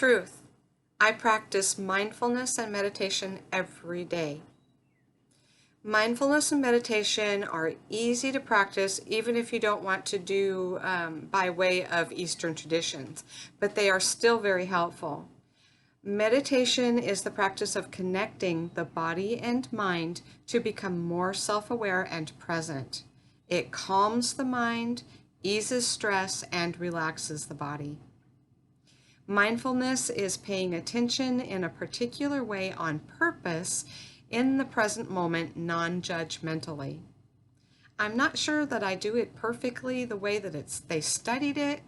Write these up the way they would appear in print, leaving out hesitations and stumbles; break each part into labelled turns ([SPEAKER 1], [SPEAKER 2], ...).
[SPEAKER 1] Truth. I practice mindfulness and meditation every day. Mindfulness and meditation are easy to practice even if you don't want to do by way of Eastern traditions, but they are still very helpful. Meditation is the practice of connecting the body and mind to become more self-aware and present. It calms the mind, eases stress, and relaxes the body. Mindfulness is paying attention in a particular way on purpose in the present moment, non-judgmentally. I'm not sure that I do it perfectly the way that they studied it,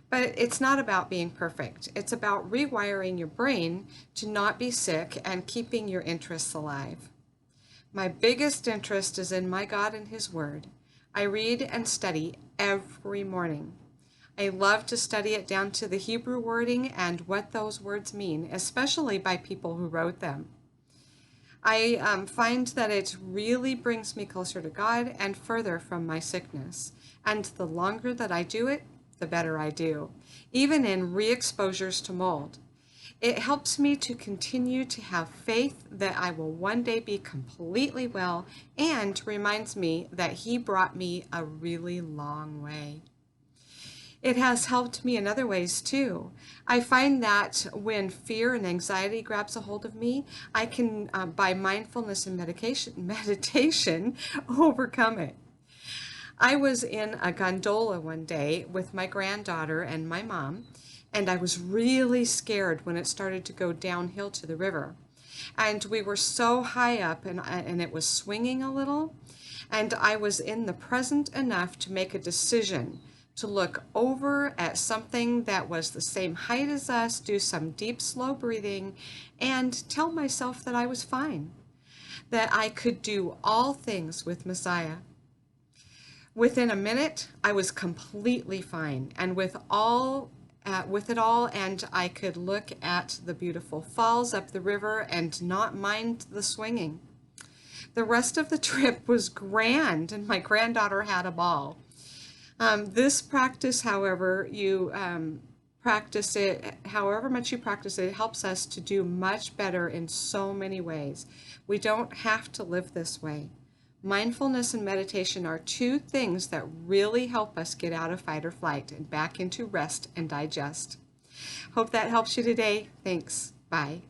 [SPEAKER 1] but it's not about being perfect. It's about rewiring your brain to not be sick and keeping your interests alive. My biggest interest is in my God and His Word. I read and study every morning. I love to study it down to the Hebrew wording and what those words mean, especially by people who wrote them. I find that it really brings me closer to God and further from my sickness. And the longer that I do it, the better I do, even in re-exposures to mold. It helps me to continue to have faith that I will one day be completely well, and reminds me that He brought me a really long way. It has helped me in other ways too. I find that when fear and anxiety grabs a hold of me, I can, by mindfulness and meditation, overcome it. I was in a gondola one day with my granddaughter and my mom, and I was really scared when it started to go downhill to the river. And we were so high up, and it was swinging a little, and I was in the present enough to make a decision to look over at something that was the same height as us, do some deep, slow breathing, and tell myself that I was fine, that I could do all things with Messiah. Within a minute, I was completely fine, and with it all, and I could look at the beautiful falls up the river and not mind the swinging. The rest of the trip was grand, and my granddaughter had a ball. This practice, however, you practice it, however much you practice it, it helps us to do much better in so many ways. We don't have to live this way. Mindfulness and meditation are two things that really help us get out of fight or flight and back into rest and digest. Hope that helps you today. Thanks. Bye.